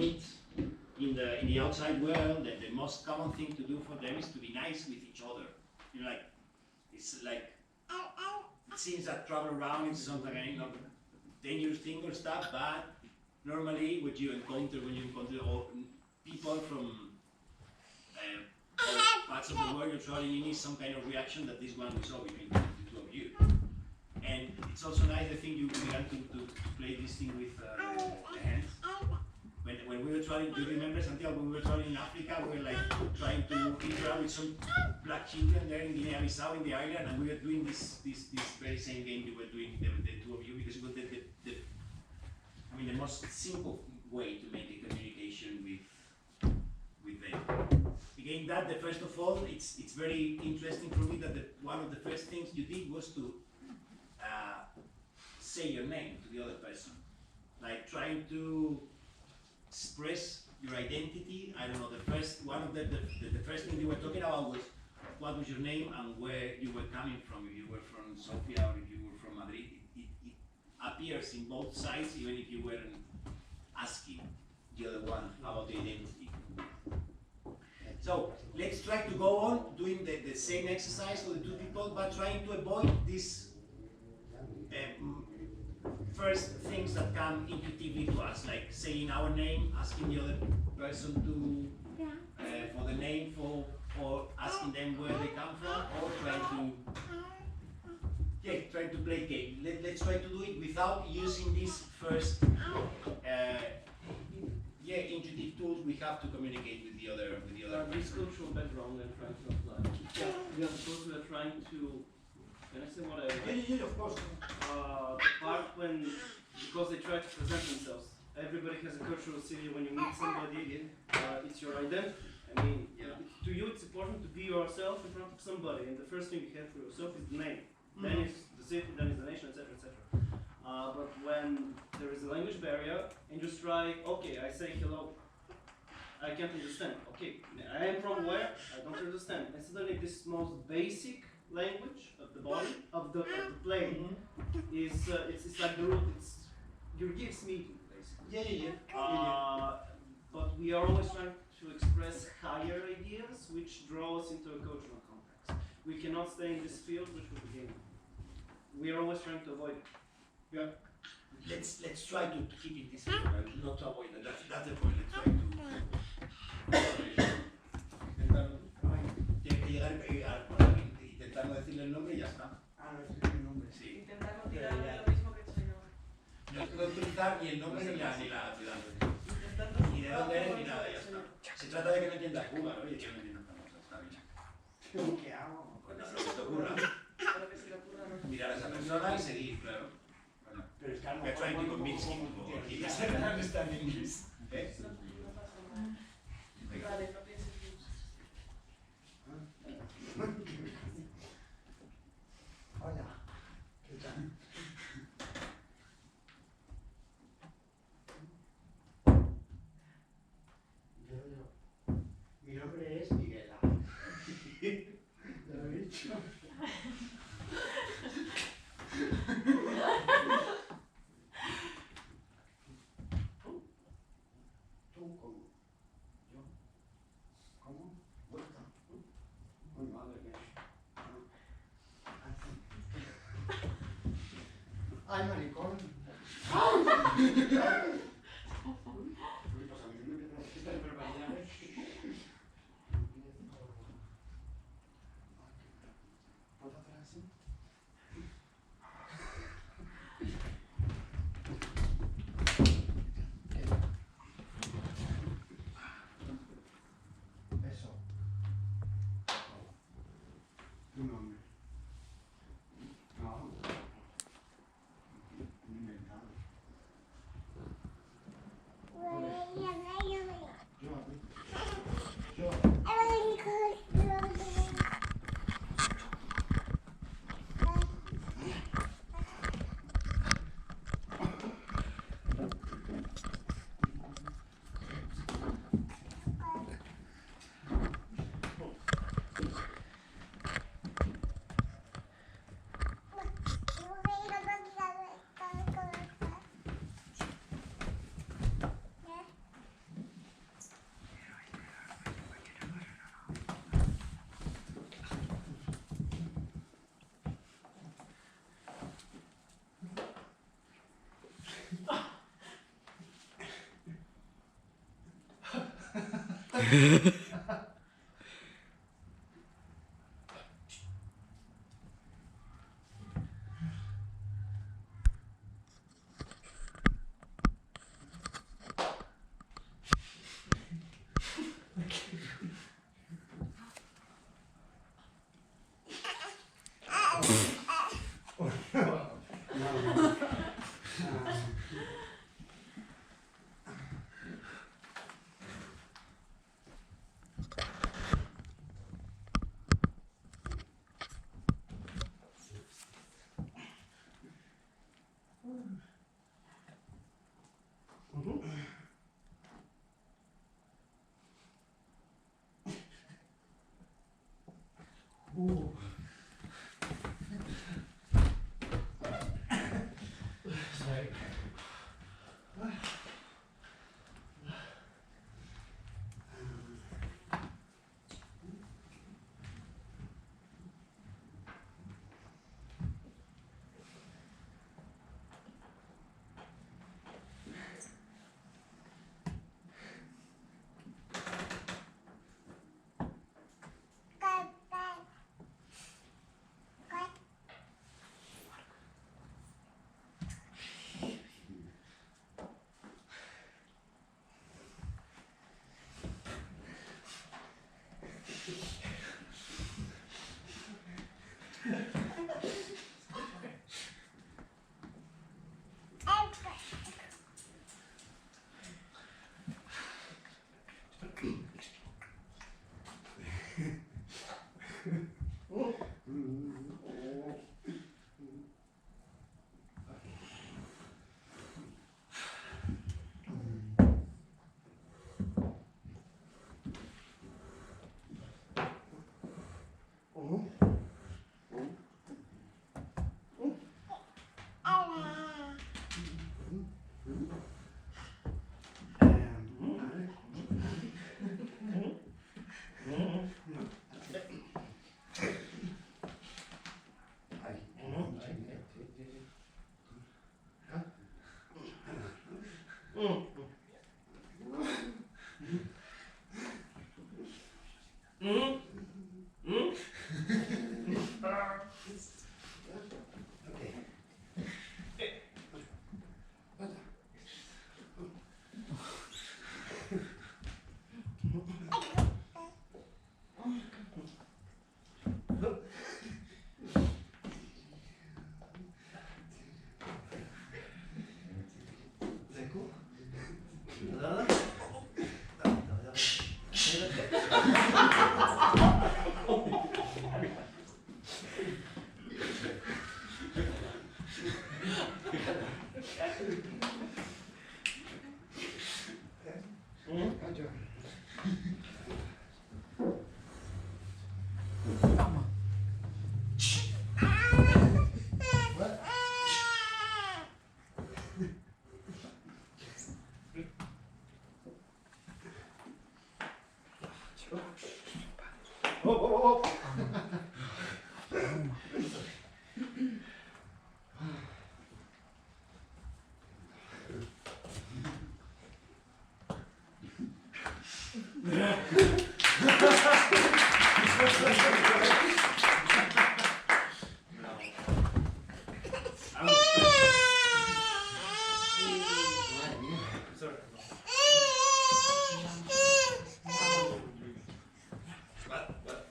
meet in the outside world, the most common thing to do for them is to be nice with each other. You know, like, it's like, it seems that travel around is some kind of dangerous thing or stuff, but normally what you encounter when you encounter people from other parts of the world you're traveling in is some kind of reaction that this one we saw between the two of you. And it's also nice, I think you began to play this thing with the hands. When we were traveling, do you remember, Santiago, when we were traveling in Africa, we were like trying to interact with some black children there in Guinea-Bissau in the island, and we were doing this very same game you were doing, the two of you, because it was the most simple way to make a communication with them. Again, that the first of all, it's very interesting for me that one of the first things you did was to say your name to the other person, like trying to express your identity. I don't know. The first thing you were talking about was what was your name and where you were coming from. If you were from Sofia or if you were from Madrid, it appears in both sides, even if you weren't asking the other one about the identity. So let's try to go on doing the same exercise for the two people, but trying to avoid these first things that come intuitively to us, like saying our name, asking the other person to for the name, or asking them where they come from, or trying to play game. Let's try to do it without using these first intuitive tools we have to communicate with the other This cultural background we're trying to apply. Yeah, suppose we are trying to. Can I say what I like? Yeah, of course. The part when, because they try to present themselves, everybody has a cultural CV. When you meet somebody, it's your identity. I mean, to you it's important to be yourself in front of somebody, and the first thing you have for yourself is the name. Then is the city, then is the nation, etc., etc. But when there is a language barrier, and just try, okay, I say hello, I can't understand. Okay, I am from where? I don't understand. And suddenly this most basic language of the body, of the plane, is it's like the root. It's your gifts meeting basically. But we are always trying to express higher ideas, which draw us into a cultural context. We cannot stay in this field, which was the game. We are always trying to avoid it. Yeah. Let's try to keep it this way, not to avoid it. That's the point. Let's try to. Tiene que llegar y intentar no decirle el nombre y ya está. No decir el nombre. Sí. Intentar no tirar lo mismo que he hecho yo. No utilizar ni el nombre ni la ciudad. Ni de dónde eres ni nada, ya está. Se trata de que no entiendas Cuba, ¿no? Y que no entiendas cosas, está bien. ¿Qué hago? Pues nada, lo que te ocurra. Lo que se le ocurra, ¿no? Mirar a esa persona y seguir, claro. Pero es que a lo We're mejor trying to cuando- convince him he doesn't understand English. ¿Eh? No pasa nada. Vale, no pienses mucho. Hola, ¿qué tal? Mi nombre es Miguela. ¿Te lo he dicho? ¿Tú cómo? ¿Yo? ¿Cómo? ¿Vuelta? Muy madre mía. ¡Ay, maricón! Pues a mí me queda estas barbaridades. ¿Puedo hacer así? Eso. Tu nombre. No. Inventado.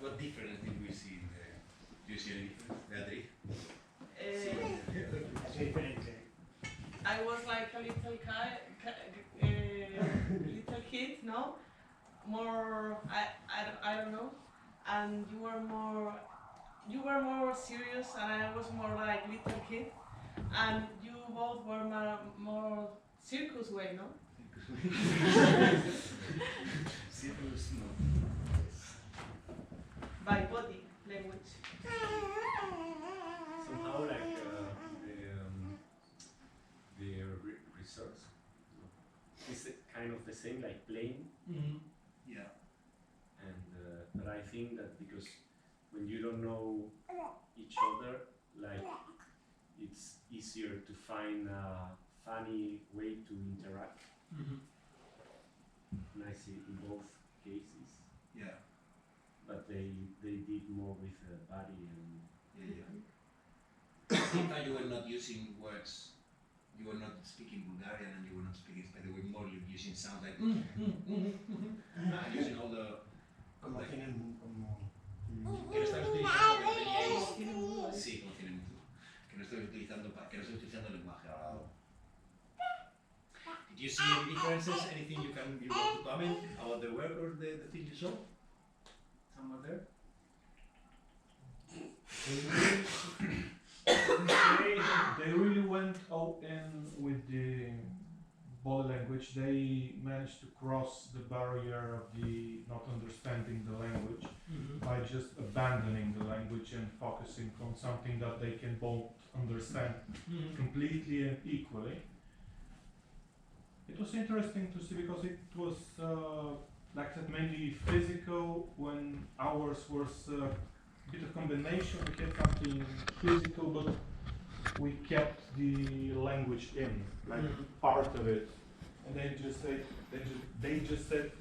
What difference did we see? Do you see any difference, Beatriz? I was like a little little kid, no? More, I don't know. And you were more serious, and I was more like little kid. And you both were more circus way, no? Circus, no. By body language. Somehow like the resource is kind of the same, like playing. Yeah. And but I think that because when you don't know each other, like it's easier to find a funny way to interact. And I see in both cases they did more with the body and. I think that you were not using words. You were not speaking Bulgarian and you were not speaking Spanish. They were more using sounds like using all the. Como like, tienen como... que no estabas utilizando que no teníais. Sí, como tienen tú. Que no estoy utilizando el lenguaje hablado. Did you see any differences? Anything you want to comment about the work or the things you saw? Someone there? They really went all in with the body language. They managed to cross the barrier of the not understanding the language by just abandoning the language and focusing on something that they can both understand completely and equally. It was interesting to see because it was like I said, mainly physical, when ours was a bit of combination. We had something physical, but we kept the language in, like part of it. And they just said,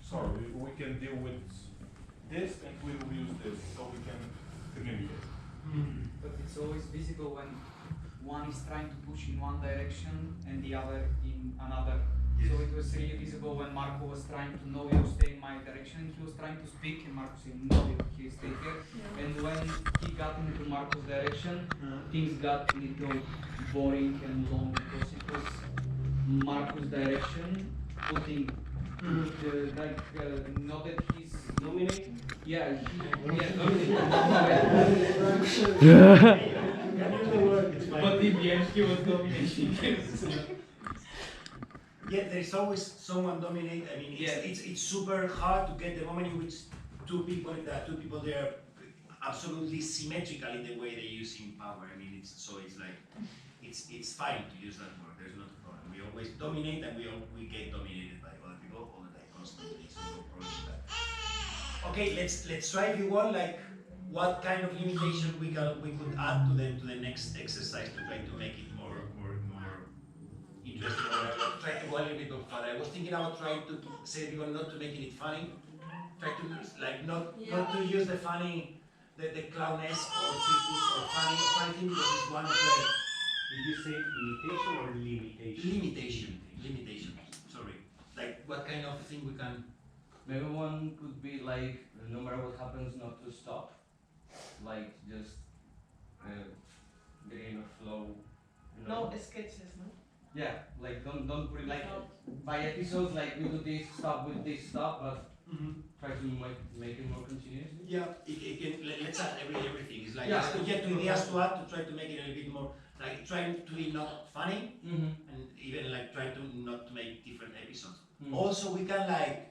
sorry, we can deal with this and we will use this so we can communicate. But it's always visible when one is trying to push in one direction and the other in another. Yes. So it was really visible when Marco was trying to no, you stay in my direction. He was trying to speak and Marco said no, you stay here. Yeah. And when he got into Marco's direction, things got a little boring and long because it was Marco's direction putting not that he's Dominating? yeah, but in the end he was dominating. Yeah, there's always someone dominate. I mean, it's super hard to get the moment in which two people they are absolutely symmetrical in the way they're using power. I mean, it's like it's fine to use that word. There's not a problem. We always dominate, and we get dominated by other people all the time, constantly. So no problem with that. Okay, let's try if you want, like, what kind of limitation we could add to the next exercise to try to make it more interesting. Or try to go a little bit more further. I was thinking about trying to say people not to making it funny. Try to like not to use the funny, the clownesque or circus or funny thing because it's one of the. Did you say imitation or limitation? Limitation. Sorry. Like what kind of thing we can. Maybe one could be like, no matter what happens, not to stop. Like just getting a flow. You know? No sketches, no? Yeah, like don't put it like by episodes. Like we do this, stop with this, stop, but try to make it more continuous. Yeah, it can. Let's add everything. It's like Yeah. just to get to ideas to add to try to make it a little bit more. Like trying to be not funny and even like try to not to make different episodes. Also, we can like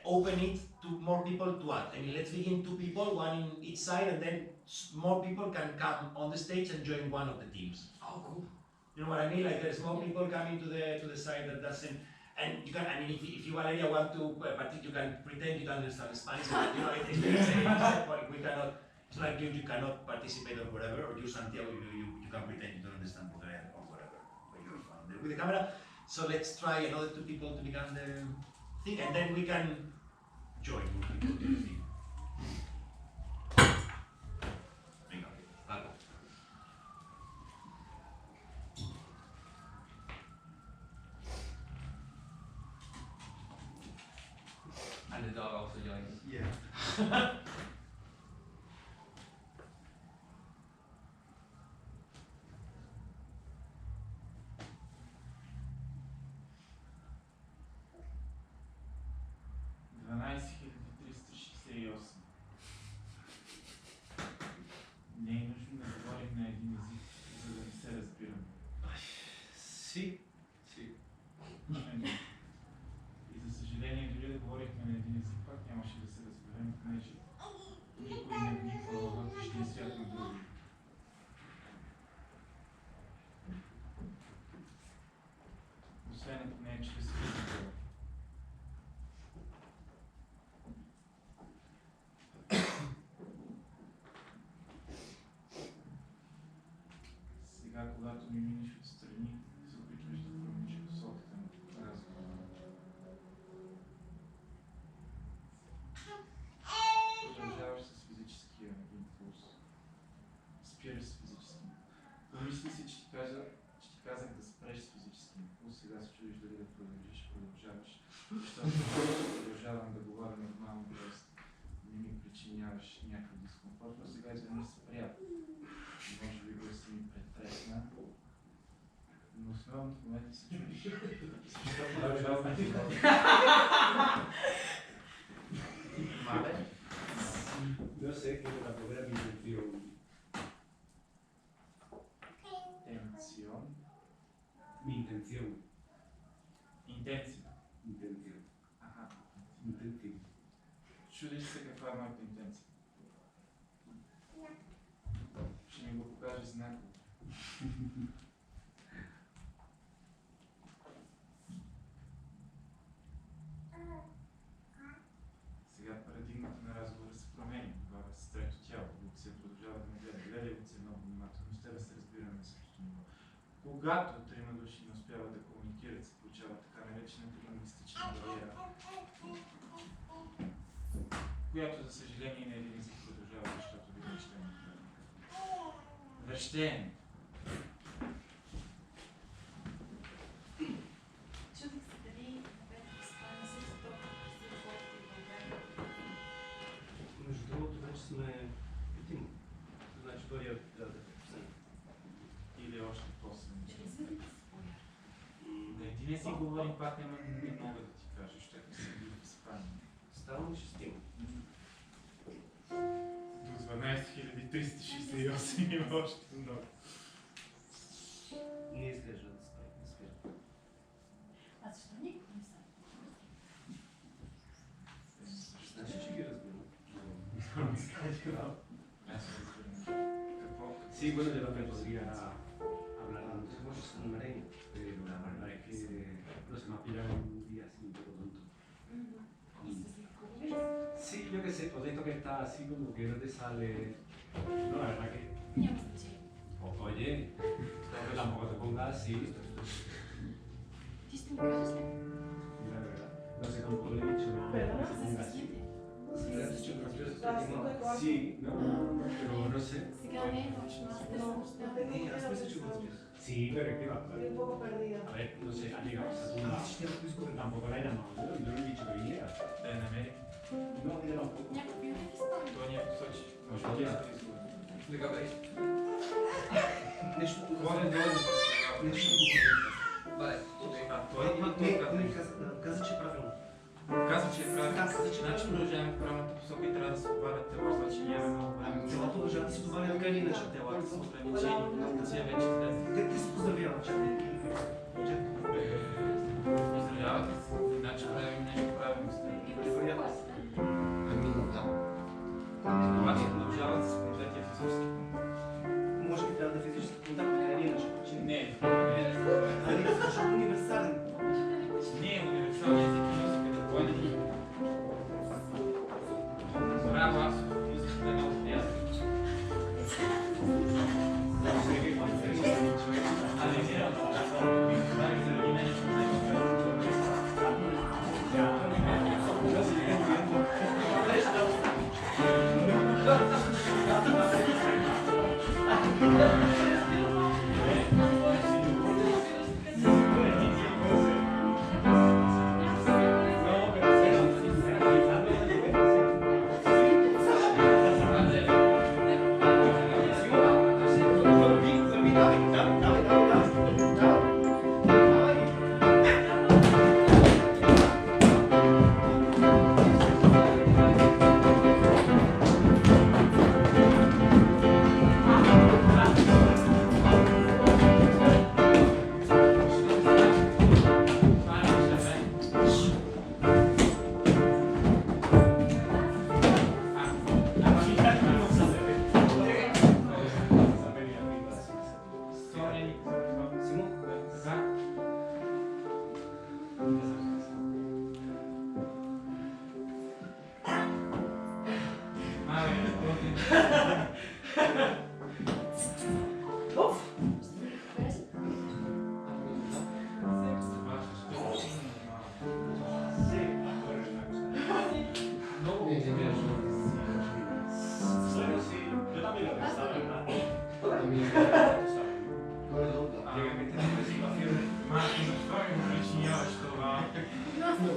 open it to more people to add. I mean, let's begin 2 people, one in each side, and then more people can come on the stage and join one of the teams. Oh, cool. You know what I mean? Like there's more people coming to the side that doesn't. And you can. I mean, if you Valeria want to, you can pretend you don't understand Spanish. And, you know, we cannot. It's like you cannot participate or whatever. Or you Santiago, you can pretend you don't understand Bulgarian or whatever. But you're fine with the camera. So let's try another 2 people to become the thing, and then we can join more people to the thing. Venga, algo. And the dog also joins. Yeah. Не е нужно да говорим на един език, за да не се разбираме. Sí. И за съжаление, дори да говорихме на един език, пак нямаше да се разберем, понеже никой не вниква във вътрешния свят на други. Освен ако не е чрез физика. Сега, когато ми минеш отстрани, се опитваш да промениш посоката на разговора. Защото продължавам да говоря нормално, т.е. не ми причиняваш някакъв дискомфорт, но сега изведнъж спря. Може би гласа ми претресна. Но основно в момента се чуеш. Защо продължавам да говоря? Мале? No sé, que la primera mi intención. Intención. Mi intención. Intenция. Intención. Аха. Intención. Чудиш се каква е моята интенция. Ще ми го покажеш знаково. Сега парадигмата на разговора се променя. Говоря с трето тяло. Луция продължава да ме гледа. Гледай Луция много внимателно. С тебе се разбираме на същото ниво. Когато трима души не успяват да комуникират, се получава така наречената лингвистична бариера, която за съжаление на един език продължава, защото ви връщение. Връщение. Чудих се дали вече стане същото в България. Между другото, вече сме петима. Значи втория трябва да е последен. Или още по-силно. Ще изведете се появи. На един език говорим, пак няма не мога да ти кажа, защото се били в спане. Ставаме шестима. До 12368 има още много. Не изглежда да стане. Не изглежда. А защо никой не са? Значи, че ги разбирам. Аз разбирам. Какво? Sí, bueno, yo también podría hablar antes, Може с намерение. pero la verdad es que no se me ha pillado un día así un poco tonto. И сте се изгубили. Sí, yo qué sé, pues esto que está así como que no te sale. No, la verdad que. Няма значение. Oye, que tampoco te pongas así. Ти ще ми кажеш ли? La verdad. No sé, tampoco le he dicho nada. Perdona, que se За ponga así. сигиente. Разбира се, че разбира се, Да, че с има. тук е класно. Sí, no, pero no sé. Сега не е точно. Аз те съм оставила. Не, аз мисля, че го разбира. Sí, pero es que va. Estoy un poco perdida. A ver, no sé, ha llegado a segunda. Аз ще я поискам. Tampoco la he llamado, ¿no? Yo no le he dicho que viniera. Да я намерим. No, ella tampoco. Някакви уреди спомни. Той ни я посочи. Може Oye, да я поискаме. Добре. Нещо го Воден долу. Нещо го Вале. А той има Не, каза, че е правилно. Каза, че е правилно. Да, каза, че е Значи правилно. продължаваме в правилната посока и трябва да се обадят тела, значи нямаме много време. Телата уважават да си товарят така или иначе. Телата са ограничени. Луция вече излезе. Те се поздравяват, чакай. Поздравявате се. Значи правим нещо правилно с теб. Ами, да. Обаче продължават с конкретния физически контакт. Може би трябва да е физически контакт, така или иначе. Не. Нали, защото е универсален. Не е универсалният език на музиката. Кой не ни? Браво, аз музиката е много приятна. No sé qué cuando te he dicho. А, не, не,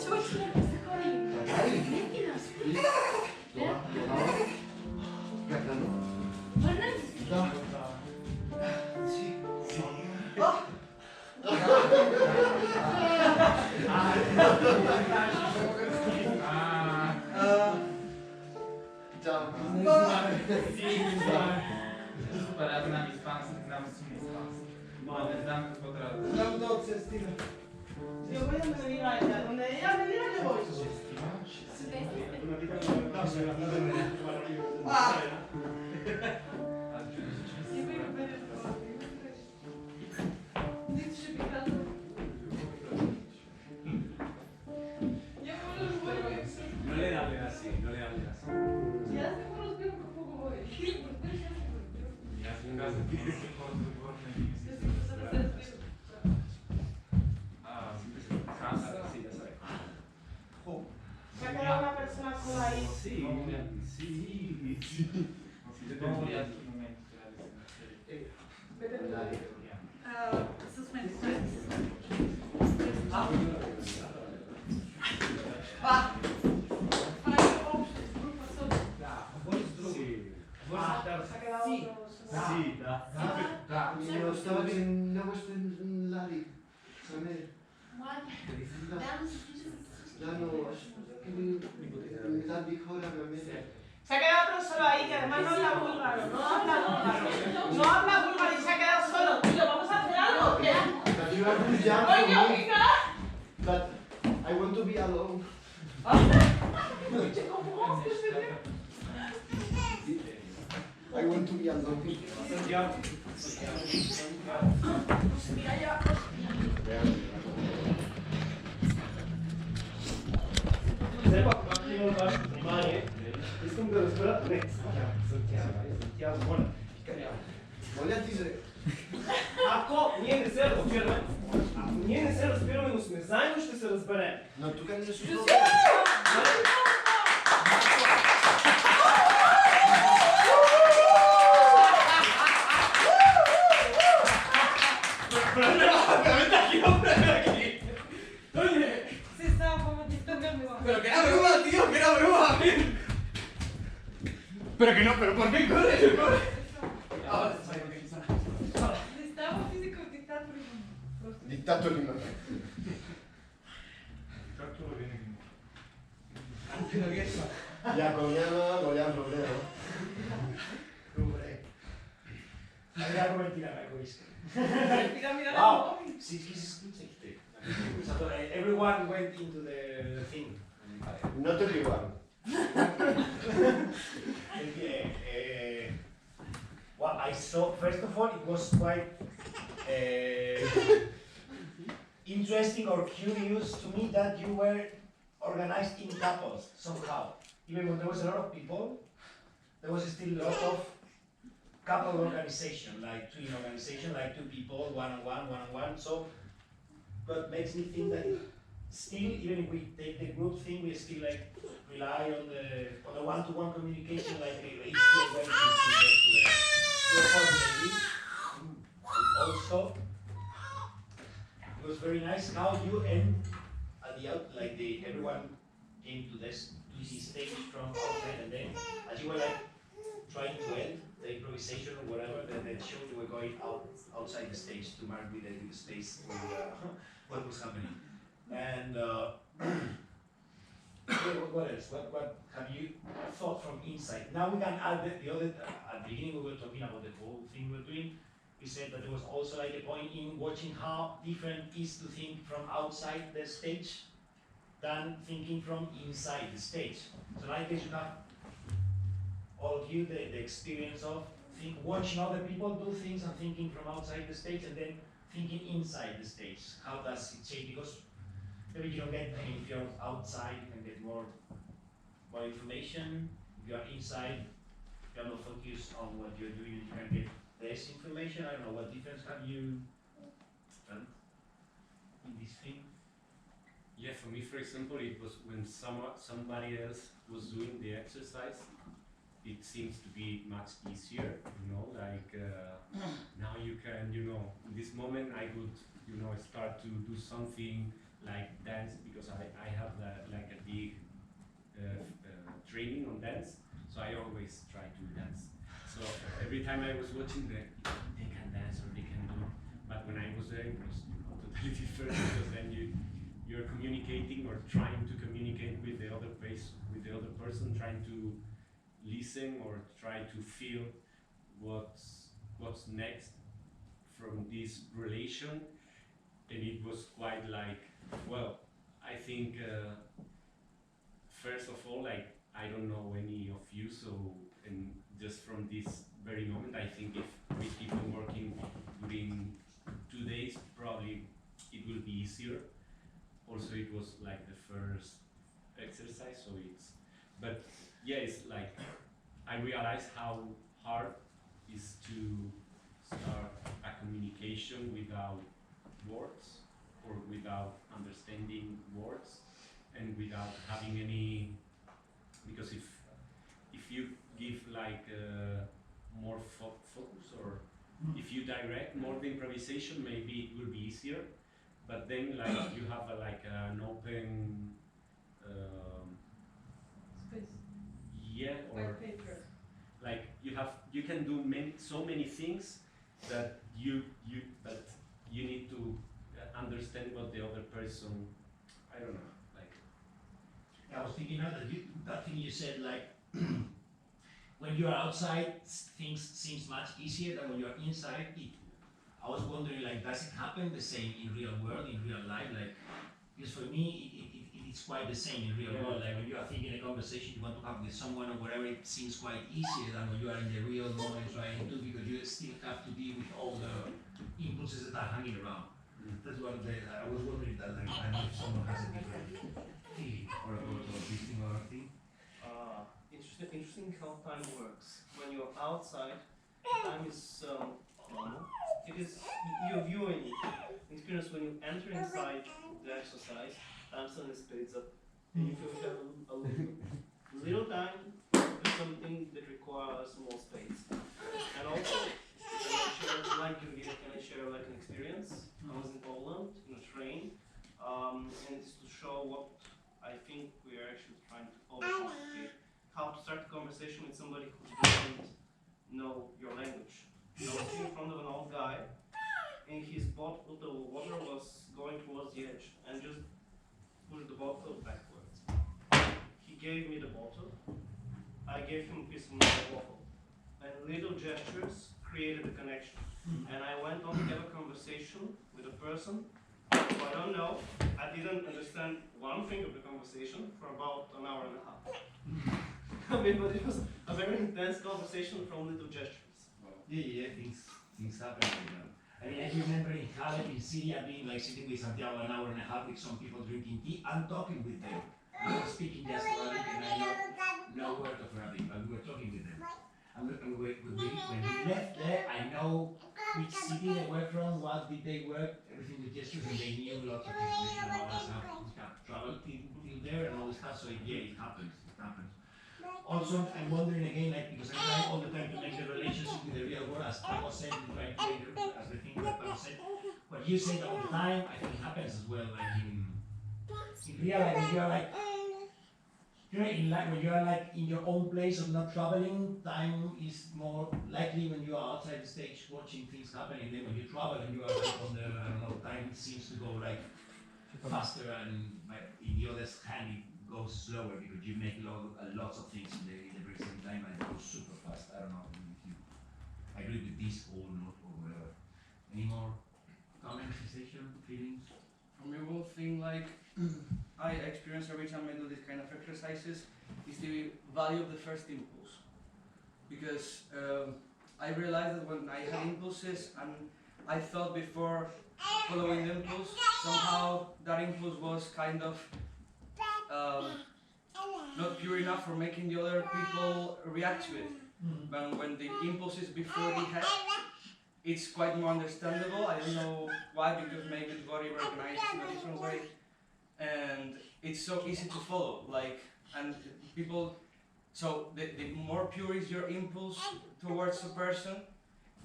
Znam hiszpański, znam hiszpański. Znam gospodarstwo. Znam docę z tym. Yo voy a venir allá, donde ella me diga yo voy. No le hable así, no le hable así. Ya sé por los vieron que poco voy. Ja sam razem polski odgórny i Sí, ya sabe. Se ha quedado una persona sola ahí. Sí, sí, sí. Se ha quedado otro. Sí, da. Da, Eu estava bem, não gosto de Lali. Ya no, Lali Hora me Se ha quedado otro solo ahí, que además no habla búlgaro. No habla búlgaro. No habla búlgaro y se ha quedado solo. Tío, ¿vamos a hacer algo o qué? But you have to jump Oye, for me. venga. But I want to be alone. I want to be alone. Mira ya. Es como que lo espera. Моля ти се. Ако ние не се разбираме, но сме заедно, ще се разберем. Но тук не се случва. Se estaba como distocando. Pero que era broma, tío, que era broma. Pero que no, pero ¿por qué corre? Le estaba físico dictando. Диктатор има. Както винаги. Ако няма, голям проблем. Добре. Ай, го mentira, го иска. Mira, mira. Wow, sí, sí, se escucha. Everyone went into the thing. Not everyone. Well, I saw, first of all, it was quite interesting or curious to me that you were organized in couples somehow. Even when there was a lot of people, there was still a lot of couple organization, like twin organization, like two people, one-on-one. So, but makes me think that still, even if we take the group thing, we still like rely on the one-to-one communication, like each way to get to the coordinating. Also, it was very nice how you end at the out, like everyone came to this stage from outside, and then as you were like trying to end the improvisation or whatever, the show you were going outside the stage to mark with the space what was happening. And what else? What have you thought from inside? Now we can add the other. At the beginning, we were talking about the whole thing we're doing. We said that there was also like a point in watching how different it is to think from outside the stage than thinking from inside the stage. So like you have all of you the experience of watching other people do things and thinking from outside the stage and then thinking inside the stage. How does it change? Because maybe you don't get, if you're outside, you can get more information. If you're inside, you're not focused on what you're doing, you can get less information. I don't know, what difference have you felt in this thing? Yeah, for me, for example, it was when somebody else was doing the exercise, it seems to be much easier, you know, like now you can, you know, in this moment I could, you know, start to do something like dance, because I have like a big training on dance, so I always try to dance. So every time I was watching they can dance or they can do, but when I was there it was totally different, because then you're communicating or trying to communicate with the other person, trying to listen or try to feel what's next from this relation, and it was quite like, well, I think first of all, like, I don't know any of you, so, and just from this very moment, I think if we keep on working during 2 days, probably it will be easier. Also, it was like the first exercise, so but yeah, it's like, I realized how hard it is to start a communication without words, or without understanding words, and without having any, because if you give like more focus, or if you direct more the improvisation, maybe it will be easier, but then like you have like an open Space. yeah, or White paper. like you can do so many things that you need to understand what the other person, I don't know, like. I was thinking now that thing you said, like, when you're outside, things seems much easier than when you're inside. I was wondering, like, does it happen the same in real world, in real life? Like, because for me, it's quite the same in real world. Like, when you are thinking a conversation you want to have with someone or whatever, it seems quite easier than when you are in the real moment trying to, because you still have to deal with all the impulses that are hanging around. That's what I was wondering, that like, I know if someone has a different feeling or about this thing or thing. Interesting how time works. When you're outside, time is normal. It is your viewing experience. When you enter inside the exercise, time suddenly speeds up, and if you have a little time, do something that requires more space. And also, can I share like an experience? I was in Poland in a train, and it's to show what I think we are actually trying to overcomplicate. How to start a conversation with somebody who doesn't know your language. I was sitting in front of an old guy, and his bottle of water was going towards the edge, and just pushed the bottle backwards. He gave me the bottle, I gave him a piece of my waffle, and little gestures created a connection. And I went on to have a conversation with a person who I don't know. I didn't understand one thing of the conversation for about an hour and a half. I mean, but it was a very intense conversation from little gestures. Yeah, things happen like that. I mean, I remember in Halep in Syria being like sitting with Santiago an hour and a half with some people drinking tea and talking with them. We were speaking just Arabic, and I know no word of Arabic, but we were talking with them. And when we left there, I know which city they were from, what did they work, everything with gestures, and they knew lots of information about us, how we have traveled till there and all this stuff. So yeah, it happens. Also, I'm wondering again, like, because I try all the time to make the relationship with the real world, as Paco said, we try to make it as the thing that Paco said. What you said all the time, I think happens as well, like in real life, when you're like, when you are like in your own place of not traveling, time is more likely when you are outside the stage watching things happening. Then when you travel and you are like on the, I don't know, time seems to go like faster, and in the other hand it goes slower because you make lots of things in the very same time, and it goes super fast. I don't know if you agree with this or not or whatever. Any more comments, sensation, feelings? For me, one thing like I experience every time I do this kind of exercises is the value of the first impulse. Because I realized that when I had impulses and I thought before following the impulse, somehow that impulse was kind of not pure enough for making the other people react to it. But when the impulse is before the head, it's quite more understandable. I don't know why, because maybe the body recognizes in a different way, and it's so easy to follow. Like, and people, so the more pure is your impulse towards a person,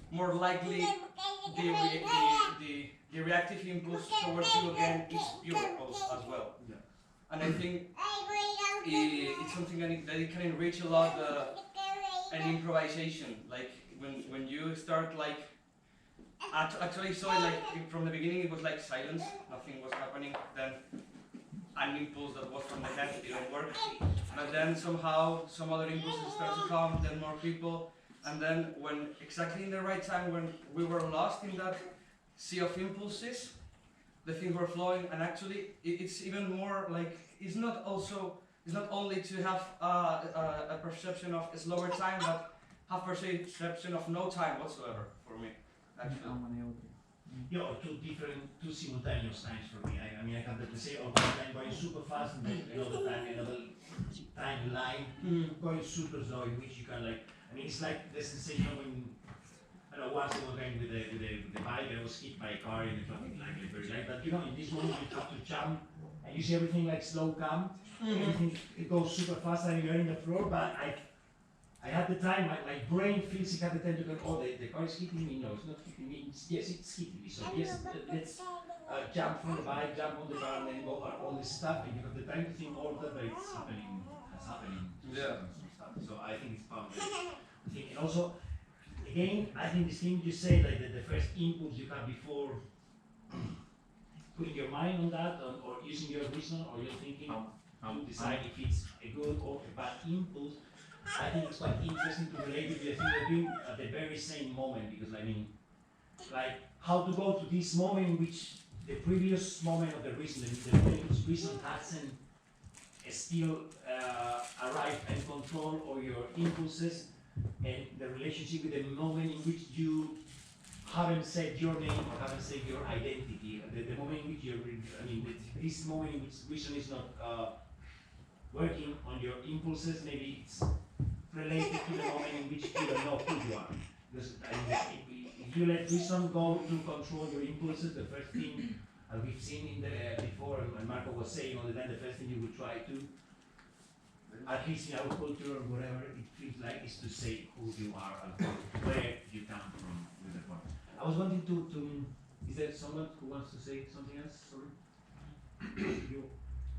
more likely the reactive impulse towards you again is pure as well. Yeah. And I think it's something that it can enrich a lot an improvisation. Like when you start like actually saw it like from the beginning it was like silence, nothing was happening. Then an impulse that was from the head didn't work, but then somehow some other impulses start to come, then more people, and then when exactly in the right time when we were lost in that sea of impulses, the things were flowing, and actually it's even more like it's not only to have a perception of a slower time, but have perception of no time whatsoever for me, actually. Yeah, or two simultaneous times for me. I mean, I can say, one time going super fast, and then another timeline going super slow, in which you can like. I mean, it's like the sensation when I don't know, once I was going with the bike, I was hit by a car in the traffic light, very light. But you know, in this moment you have to jump, and you see everything like slow cam. Everything it goes super fast, and you're in the floor. But I had the time. My brain feels it had the time to go. Oh, the car is hitting me. No, it's not hitting me. Yes, it's hitting me. So yes, let's jump from the bike, jump on the car, and then go all this stuff. And you have the time to think all that it's happening. Has happening. Yeah. So I think it's powerful. And also, again, I think this thing you say, like the first impulse you have before putting your mind on that, or using your reason or your thinking to decide if it's a good or a bad impulse. I think it's quite interesting to relate with the thing you're doing at the very same moment, because I mean, like how to go to this moment in which the previous moment of the reason, the moment in which reason hasn't still arrived and control all your impulses, and the relationship with the moment in which you haven't said your name or haven't said your identity, the moment in which you're, I mean, this moment in which reason is not working on your impulses, maybe it's related to the moment in which you don't know who you are. Because if you let reason go to control your impulses, the first thing, as we've seen in the before, and Marco was saying all the time, the first thing you would try to, at least in our culture or whatever, it feels like is to say who you are and where you come from with the point. I was wanting to is there someone who wants to say something else? Sorry. You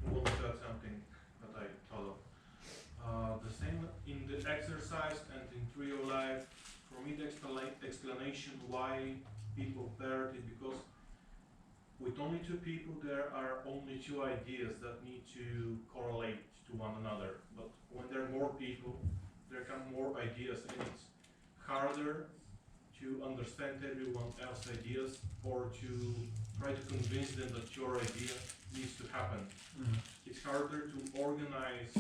want to add something that I thought of. The same in the exercise and in real life, for me the explanation why people paired is because with only two people there are only two ideas that need to correlate to one another. But when there are more people, there come more ideas, and it's harder to understand everyone else's ideas or to try to convince them that your idea needs to happen. It's harder to organize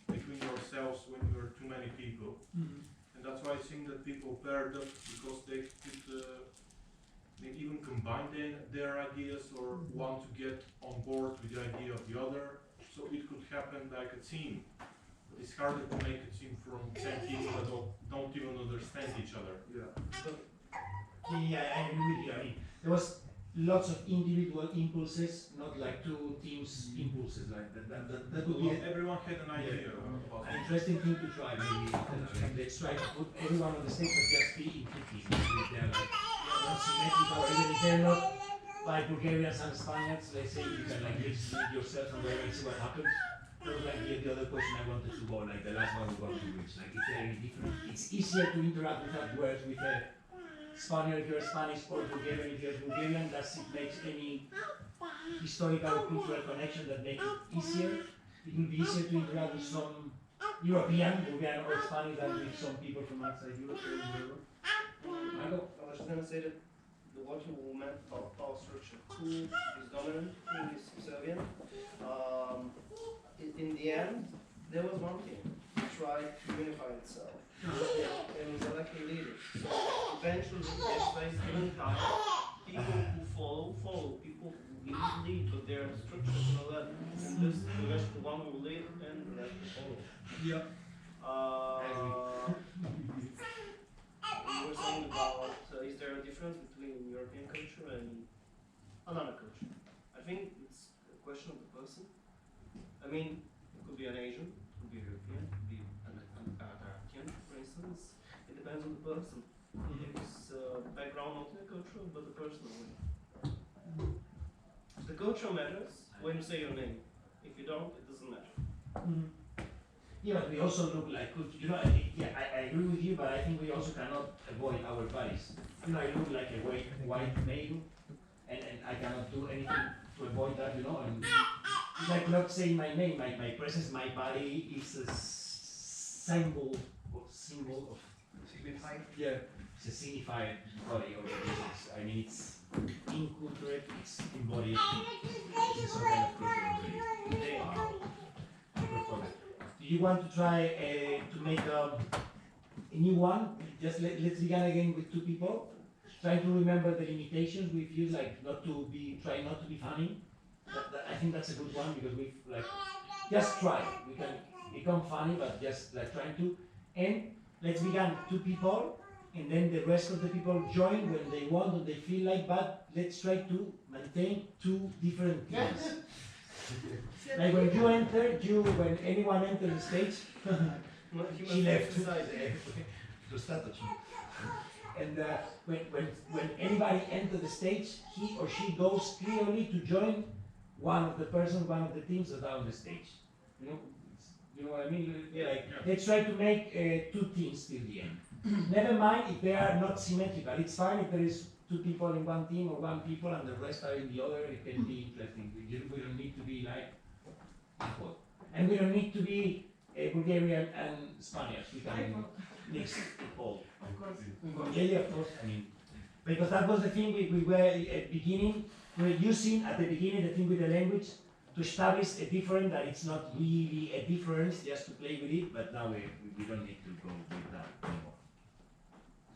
between yourselves when you are too many people. And that's why I think that people paired up, because they could maybe even combine their ideas or want to get on board with the idea of the other. So it could happen like a team. But it's harder to make a team from 10 people that don't even understand each other. Yeah, I agree with you. I mean, there was lots of individual impulses, not like two teams' impulses like that. That would be everyone had an idea. An interesting thing to try. Maybe let's try to put everyone on the stage, but just be in two teams. If they're like not symmetrical, or even if they're not like Bulgarians and Spaniards, let's say you can like just lead yourself from there and see what happens. That was like the other question I wanted to go, like the last one we got to reach. Like if they're any different, it's easier to interact without words with a Spaniard if you're Spanish, or Bulgarian if you're Bulgarian. Does it make any historical or cultural connection that make it easier? It will be easier to interact with some European, Bulgarian or Spanish than with some people from outside Europe or wherever. I was just going to say that what you meant about power structure, who is dominant, who is subservient, in the end, there was one thing, it tried to unify itself. And was elected leader. So eventually, there's space given time, people who follow, people who lead, but there are structures and all that. And this, eventually, one will lead and the rest will follow. Yeah. You were saying about is there a difference between European culture and another culture? I think it's a question of the person. I mean, it could be an Asian, it could be a European, it could be an American, for instance. It depends on the person. It's it's background not the cultural but the personal way. The cultural matters when you say your name. If you don't, it doesn't matter. Yeah, but we also look like, you know, I agree with you, but I think we also cannot avoid our bodies. You know, I look like a white male, and I cannot do anything to avoid that, you know. And it's like not saying my name, my presence, my body is a symbol of Signify. yeah, it's a signified body of existence. I mean, it's inculturate, it's embodied, it's some kind of culture already. Do you want to try to make a new one? Just let's begin again with two people. Trying to remember the limitations we've used, like try not to be funny. I think that's a good one because we've like just try. We can become funny, but just like trying to. And let's begin two people, and then the rest of the people join when they want or they feel like. But let's try to maintain two different teams. Like when you enter, when anyone enters the stage, she left. And when anybody enters the stage, he or she goes clearly to join one of the teams that are on the stage. You know what I mean? Yeah. Like, let's try to make two teams till the end. Never mind if they are not symmetrical. It's fine if there is two people in one team or one people and the rest are in the other. It can be interesting. We don't need to be like equal. And we don't need to be Bulgarian and Spanish. We can mix it all. Of course. Yeah, of course. I mean, because that was the thing we were at beginning. We were using at the beginning the thing with the language to establish a difference that it's not really a difference, just to play with it. But now we don't need to go with that anymore.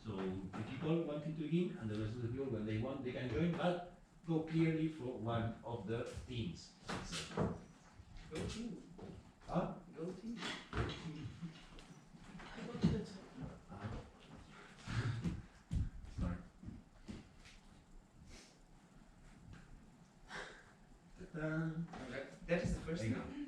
So the people wanting to begin, and the rest of the people, when they want, they can join, but go clearly for one of the teams. So, Go team. huh? Go team. Sorry. Ta-da. That is the first There you thing. go.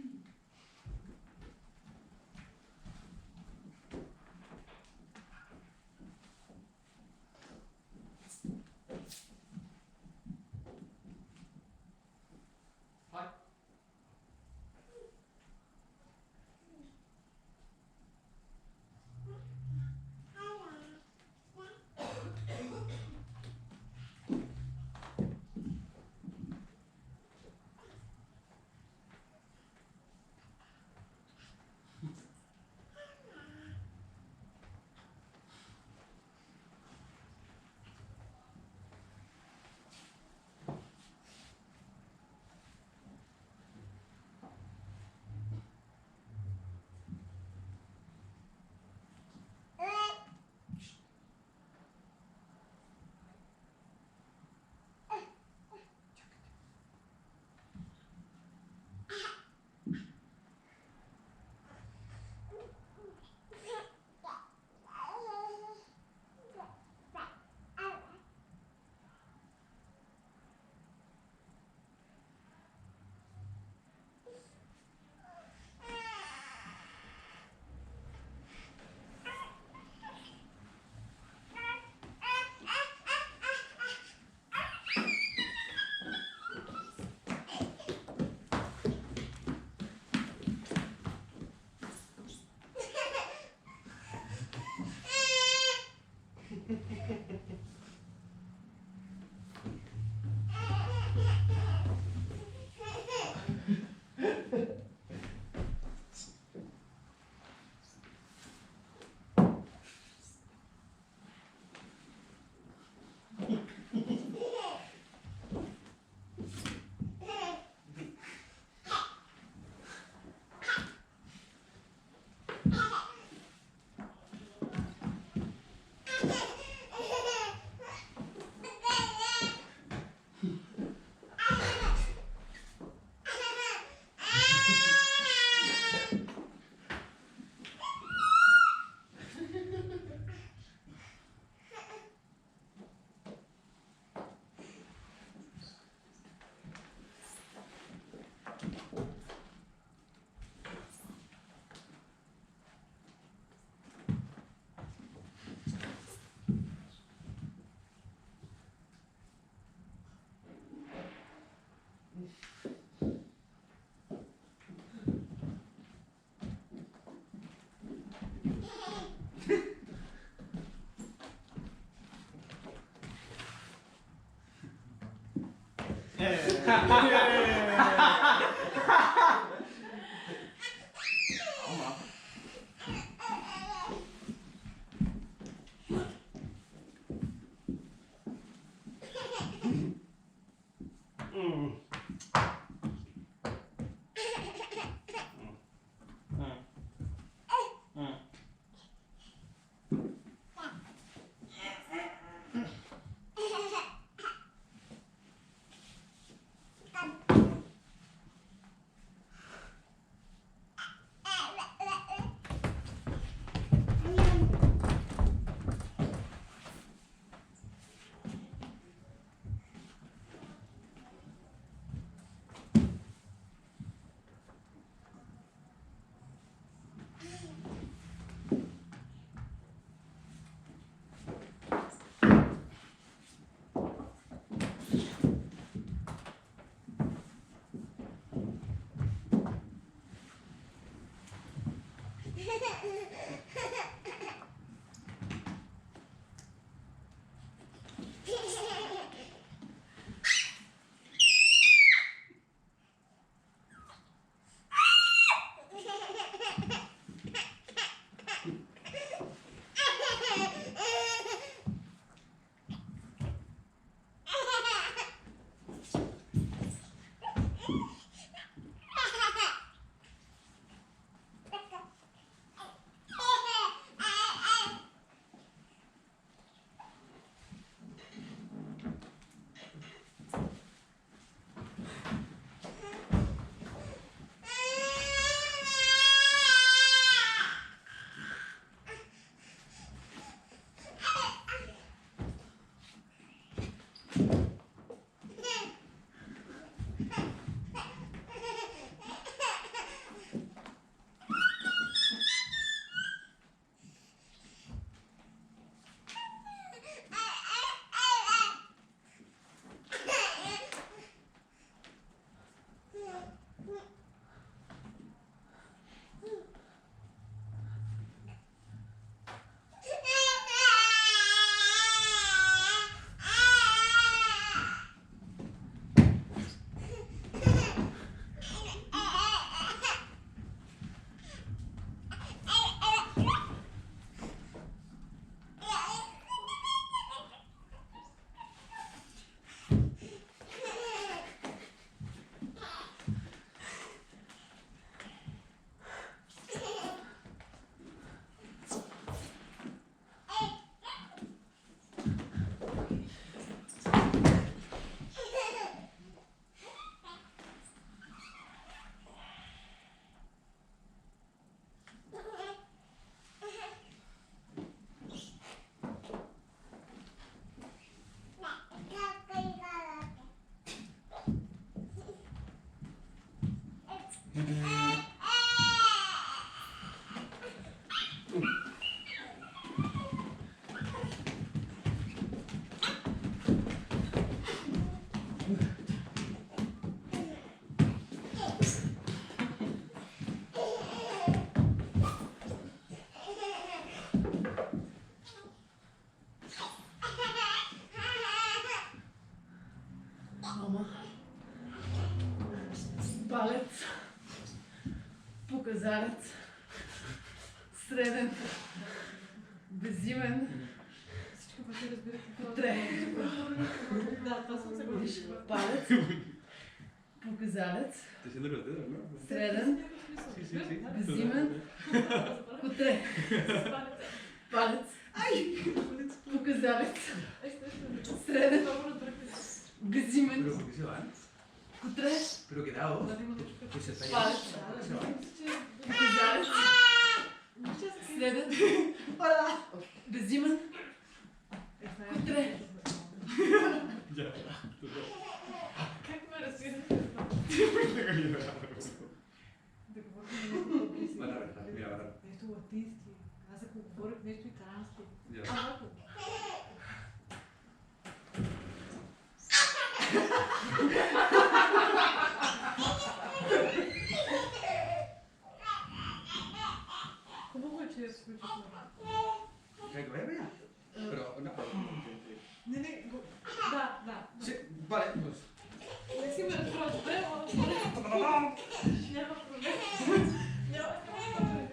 Палец, показалец, среден, безимен, подре. Палец, показалец, среден, безимен, подре. Палец, показалец, среден, безимен, подре. Pero quedado. Pues está ya. Палец, показалец, среден, безимен, подре. Как ме разбира? Mira, va a dar. Нещо латински. Аз ако говорих нещо италиански. Хубаво е, че я включих на... Que vaya, vaya. Pero, no, Не, да. Sí, vale, pues. Не си będę wprowadzała. Nie ma problemu. Nie ma problemu.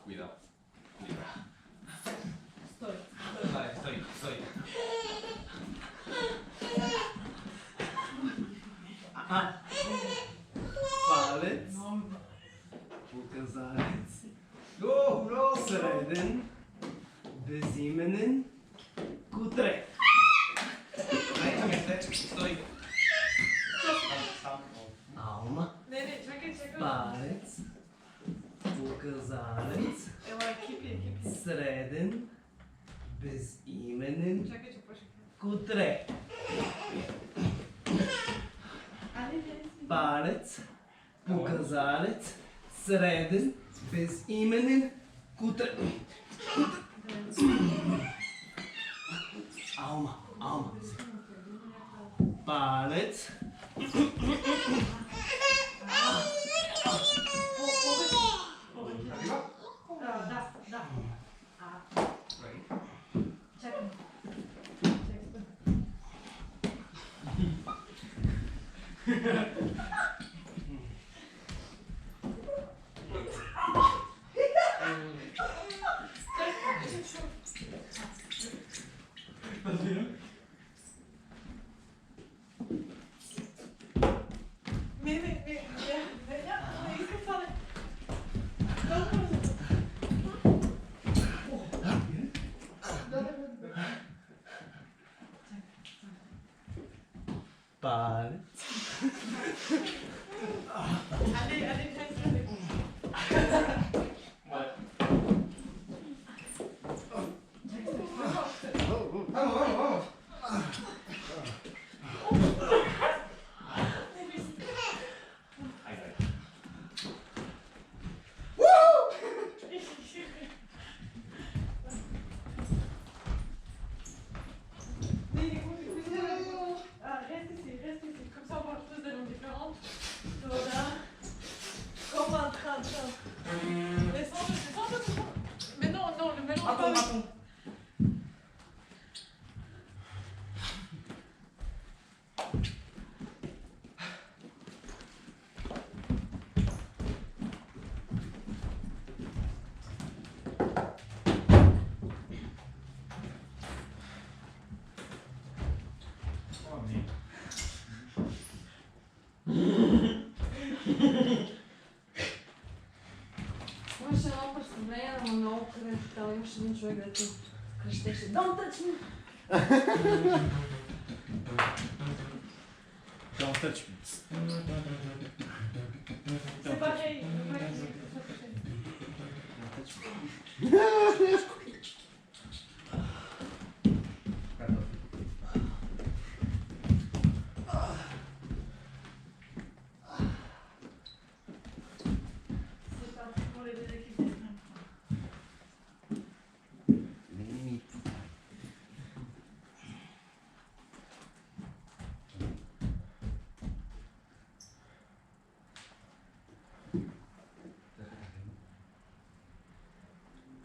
Cuidado. Stój. Vale, estoy. Palec, pokazalec, sredin, bezimenen, kutre. Estoy. Alma, Nie, czekaj. palec, pokazalec, Ewa, kipi. sredin, bezimenen, Czekaj, poczekaj. kutre. Ale nie. Palec, pokazalec, sredin, bezimenen, kutre. Alma. Palec, Da. Czekaj. Nie, jestem wcale. palec, Ale Vamos. Reste ici. Comme ça, on parle tous des langues différentes. Voilà. Comme un train. Descends. Mais non, le mélange pas. Имаше едно представление, но много кръщал. Имаше един човек, дето кръщеше. Don't touch me! Don't touch me. C'est pareil. C'est parti pour les deux équipes.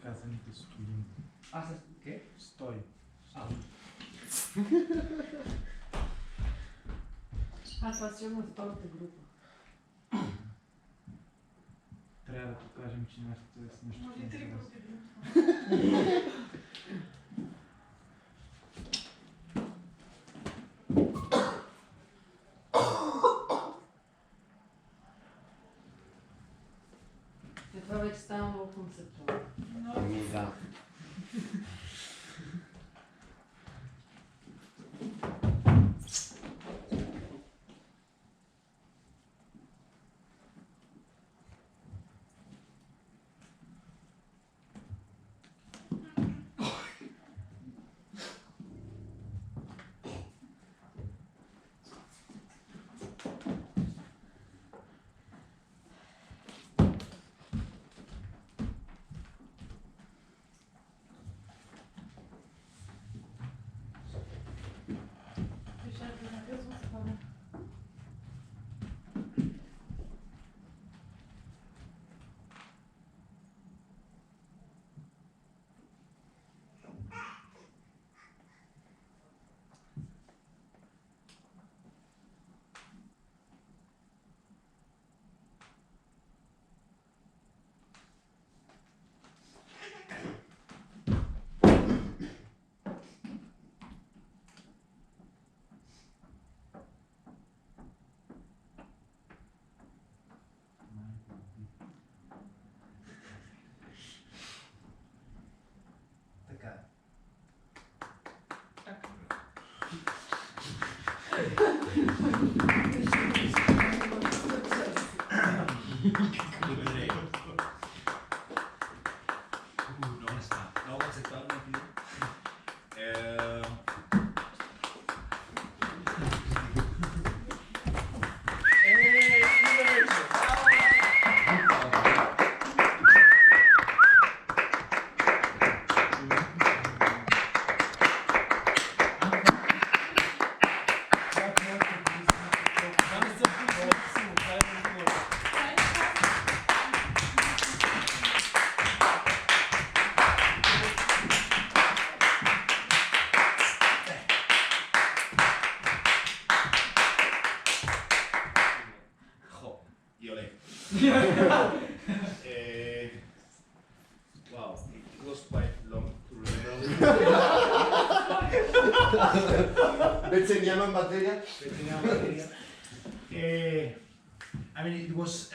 Казаните стоим. Аз ¿qué? Стой. Това сигурно е втората група. Трябва да покажем, че нашето е с нещо. Може и три групи. Това вече става много концептуално. Да. Non sta. No, what's it called? Yole. Wow, it was quite long to remember. Enseñamos en materia. I mean, it was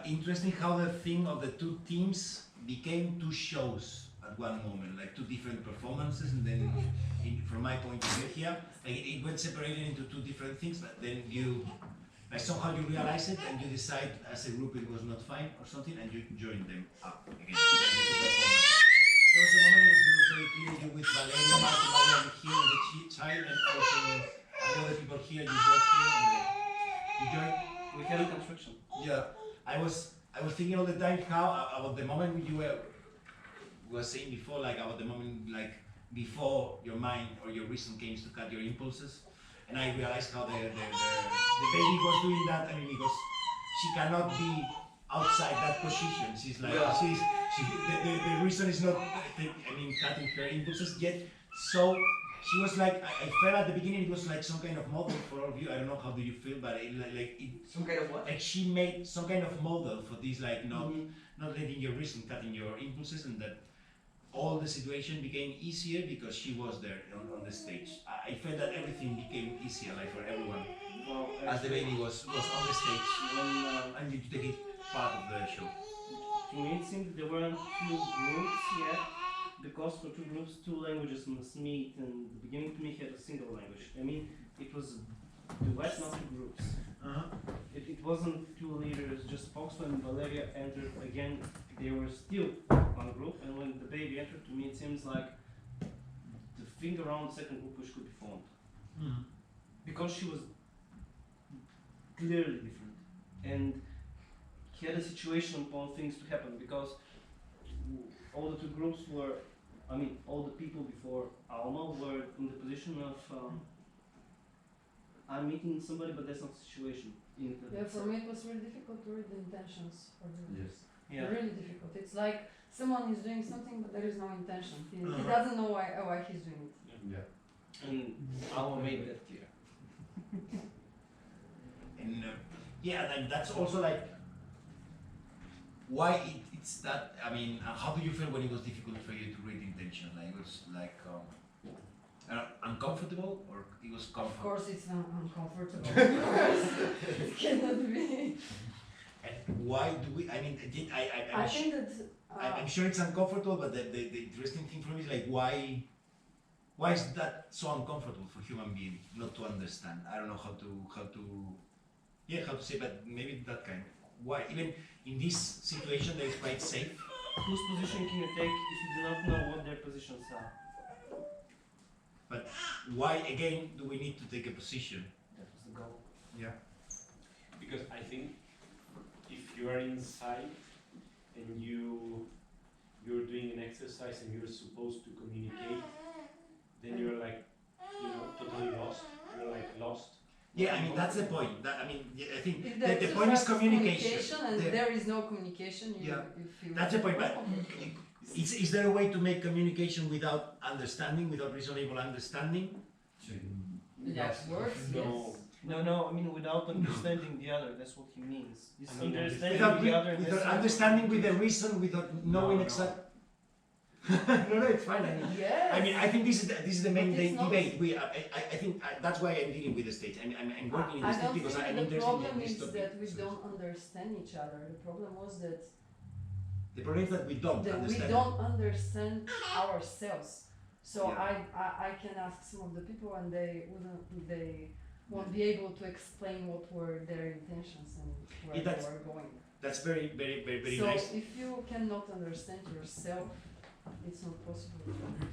interesting how the thing of the two teams became two shows at one moment, like two different performances, and then, from my point of view here, like it went separated into two different things, but then like somehow you realize it and you decide as a group it was not fine or something, and you join them up again. There was a moment it was very clear you with Valeria, Martin, here with the child, and also other people here, you both here, and you joined. We had a construction. Yeah, I was thinking all the time how about the moment you were saying before, like about the moment like before your mind or your reason came to cut your impulses, and I realized how the baby was doing that. I mean, because she cannot be outside that position. She's like the reason is not cutting her impulses yet. So she was like, I felt at the beginning it was like some kind of model for all of you. I don't know how do you feel, but Some kind of what? like she made some kind of model for this, like not letting your reason cutting your impulses, and that all the situation became easier because she was there on the stage. I felt that everything became easier, like for everyone, Well, as the baby was on the stage, when, and you take it part of the show. to me it seemed there weren't two groups yet, because for two groups, two languages must meet, and the beginning to me had a single language. I mean, it was duet, not two groups. It wasn't two leaders, just Fox and Valeria entered again. They were still one group, and when the baby entered, to me it seems like the thing around the second group which could be formed. Because she was clearly different, and he had a situation upon things to happen, because all the two groups were, all the people before Alma were in the position of I'm meeting somebody, but that's not the situation. Yeah, for me it was really difficult to read the intentions for the Yes. Yeah. really difficult. It's like someone is doing something but there is no intention. He doesn't know why he's doing it. Yeah. And Alma made that clear. And and that's also like why it's that. I mean, how do you feel when it was difficult for you to read intention? Like it was like uncomfortable, or it was Of comfortable? course it's uncomfortable. It cannot be. And why do we? I mean, I think that I'm sure it's uncomfortable, but the interesting thing for me is like why is that so uncomfortable for human being not to understand? I don't know how to say, but maybe that kind. Why even in this situation that is quite safe? Whose position can you take if you do not know what their positions are? But why again do we need to take a position? That was the goal. Yeah. Because I think if you are inside and you're doing an exercise and you're supposed to communicate, then you're like, totally lost. You're like lost. Yeah, I mean that's the point. I think if the point is communication. and there is no communication, you feel That's the point. But is there a way to make communication without understanding, without reasonable understanding? Yes, words, yes. No, without understanding the other, that's what he means. This understanding Without the other, without understanding with the reason, without knowing exact. No, it's fine. Yes. I think this is the main But it's not- debate. I think that's why I'm dealing with the stage. I'm working in the I stage don't because think I'm the interested problem in this is topic. that we don't understand each other. The problem was that The problem is that we don't we understand. don't understand ourselves. So Yeah. I can ask some of the people and they wouldn't, won't be able to explain what were their intentions and where they that's- were going. That's very So nice. if you cannot understand yourself, it's not possible to understand.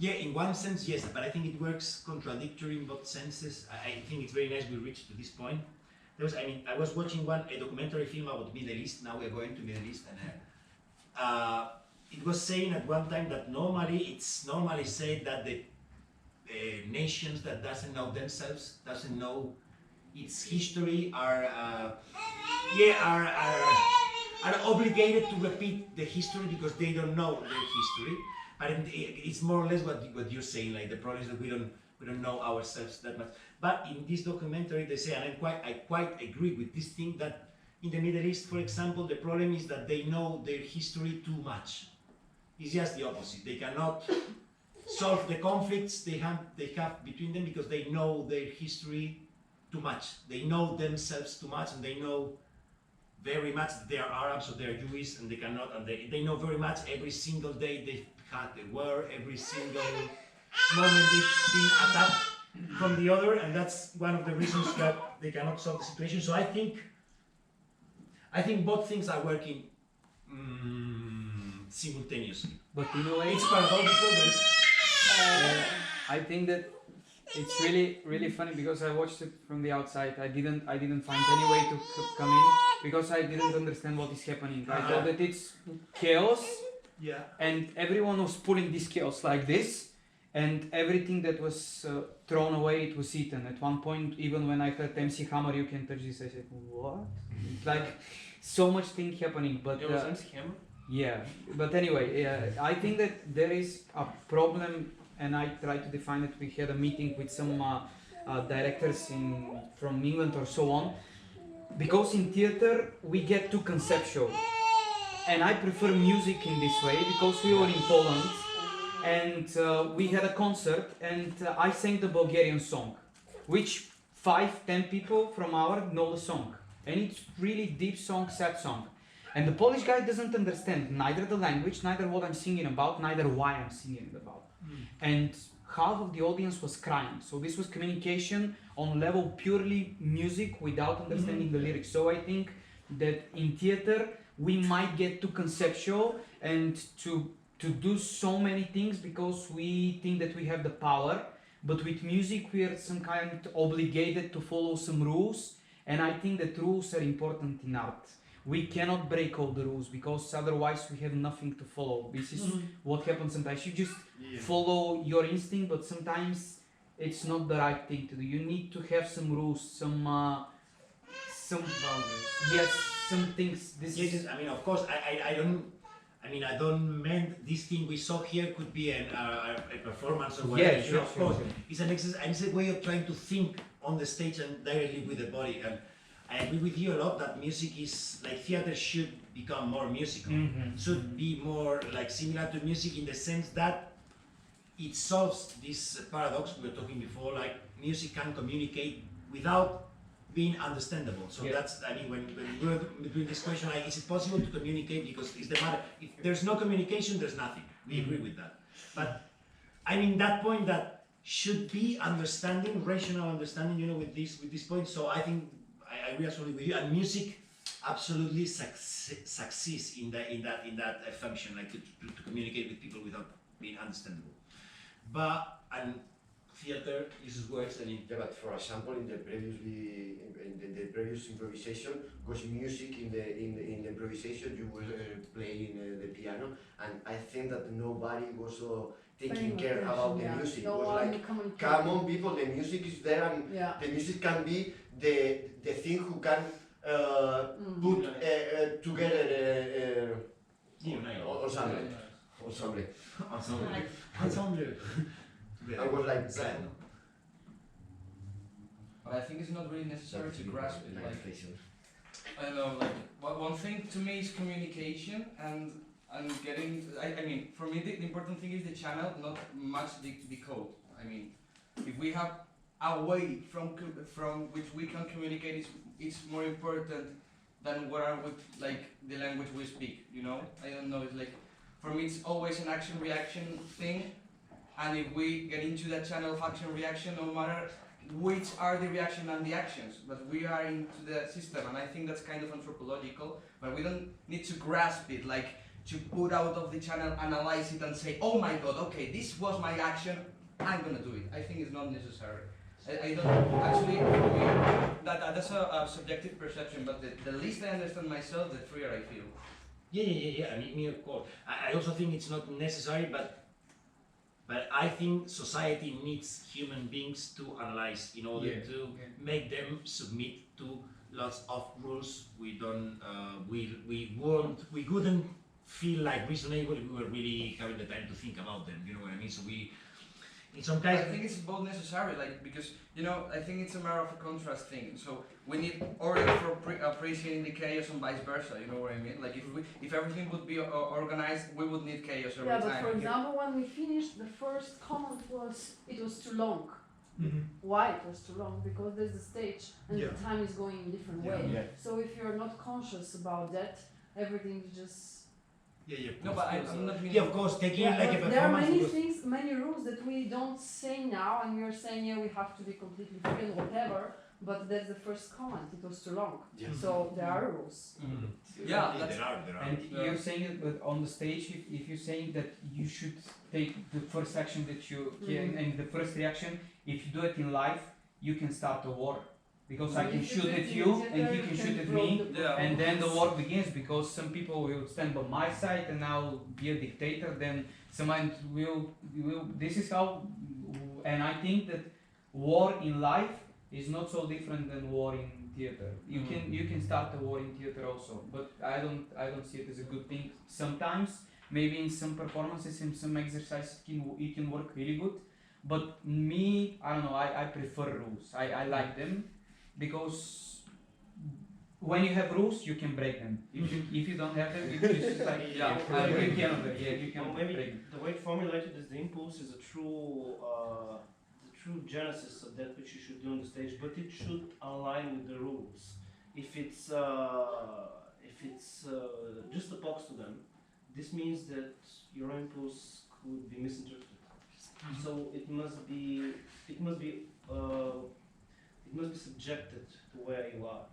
Yeah, in one sense, yes, but I think it works contradictory in both senses. I think it's very nice we reached to this point. I was watching a documentary film about Middle East. Now we're going to Middle East, and it was saying at one time that it's normally said that the nations that doesn't know themselves, doesn't know its history, are obligated to repeat the history because they don't know their history. But it's more or less what you're saying. Like the problem is that we don't know ourselves that much. But in this documentary, they say, and I quite agree with this thing, that in the Middle East, for example, the problem is that they know their history too much. It's just the opposite. They cannot solve the conflicts they have between them because they know their history too much. They know themselves too much, and they know very much that they are Arabs or they are Jewish, and they cannot. And they know very much every single day they've had a war, every single moment they've been attacked from the other, and that's one of the reasons that they cannot solve the situation. So I think both things are working simultaneously. But in a way, It's paradoxical, but it's, I think that it's really funny because I watched it from the outside. I didn't find any way to come in because I didn't understand what is happening. I thought that it's chaos, yeah. and everyone was pulling this chaos like this, and everything that was thrown away, it was eaten. At one point, even when I heard MC Hammer, you can touch this, I said, what? Like, so much thing happening, but It was MC Hammer? yeah. But anyway, I think that there is a problem, and I try to define it. We had a meeting with some directors from England or so on, because in theater we get too conceptual, and I prefer music in this way because we were in Poland, and we had a concert, and I sang the Bulgarian song, which 5-10 people from our know the song, and it's really deep song, sad song. And the Polish guy doesn't understand neither the language, neither what I'm singing about, neither why I'm singing it about. And half of the audience was crying. So this was communication on level purely music without understanding the lyrics. So I think that in theater we might get too conceptual and to do so many things because we think that we have the power. But with music we are some kind obligated to follow some rules. And I think that rules are important in art. We cannot break all the rules because otherwise we have nothing to follow. This is what happens sometimes. You just follow your instinct, but sometimes it's not the right thing to do. You need to have some rules, some boundaries. Yes, some things. Yes, I mean, of course, I don't mean this thing we saw here could be a performance or whatever. Yeah, sure, of course. Sure. It's an exercise, and it's a way of trying to think on the stage and directly with the body. And I agree with you a lot that music is, like, theater should become more musical. Should be more like similar to music in the sense that it solves this paradox we were talking before, like music can communicate without being understandable. So that's, I mean, when we were doing this question, like, is it possible to communicate? Because it's the matter. If there's no communication, there's nothing. We agree with that. But I mean, that point that should be understanding, rational understanding, you know, with this point. So I think I agree absolutely with you. And music absolutely succeeds in that function, like to communicate with people without being understandable. But and theater uses words and Yeah, but for example, in the previous improvisation, because music in the improvisation you were playing the piano, and I think that nobody was taking care about the music. No It was one like, communicated. come on, people, the music is there, and the music can be the thing who can put together ensemble. I was like that. But I think it's not really necessary to grasp it. Like, I don't know, like one thing to me is communication and getting. I mean, for me the important thing is the channel, not much the code. I mean, if we have a way from which we can communicate, it's more important than what are with like the language we speak. You know, I don't know. It's like for me, it's always an action-reaction thing. And if we get into that channel of action-reaction, no matter which are the reaction and the actions, but we are into the system, and I think that's kind of anthropological, but we don't need to grasp it, like to put out of the channel, analyze it and say, oh my god, okay, this was my action, I'm gonna do it. I think it's not necessary. I don't, actually, for me, that's a subjective perception, but the least I understand myself, the freer I feel. Yeah. I mean, of course. I also think it's not necessary, but I think society needs human beings to analyze in order to make them submit to lots of rules. We don't, we wouldn't feel like reasonable if we were really having the time to think about them. You know what I mean? So we, in some cases, I think it's both necessary, like, because, you know, I think it's a matter of a contrast thing. So we need order for appreciating the chaos and vice versa, you know what I mean? Like, if everything would be organized, we would need chaos every time. Yeah, but for example, when we finished, the first comment was, it was too long. Why it was too long? Because there's the stage and the time is going in a different way. So if you're not conscious about that, everything is just... No, but I'm not meaning... Yeah, of course, taking like a performance. There are many things, many rules that we don't say now, and we are saying, yeah, we have to be completely free and whatever, but that's the first comment, it was too long. So there are rules. Yeah, there are. And you're saying that on the stage, if you're saying that you should take the first action that you and the first reaction, if you do it in live, you can start a war. Because I can shoot at you and you can shoot at me, and then the war begins, because some people will stand by my side and I'll be a dictator, then someone will this is how, and I think that war in life is not so different than war in theater. You can start a war in theater also, but I don't see it as a good thing. Sometimes, maybe in some performances, in some exercises, it can work really good, but me, I don't know, I prefer rules. I like them. Because when you have rules, you can break them. If you don't have them, it's just like you cannot break them. The way formulated as the impulse is the true genesis of that which you should do on the stage, but it should align with the rules. If it's just a box to them, this means that your impulse could be misinterpreted. So it must be subjected to where you are.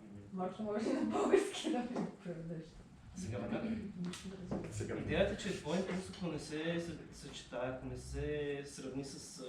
Идеята, че твой импулс, ако не се съчетае, ако не се сравни с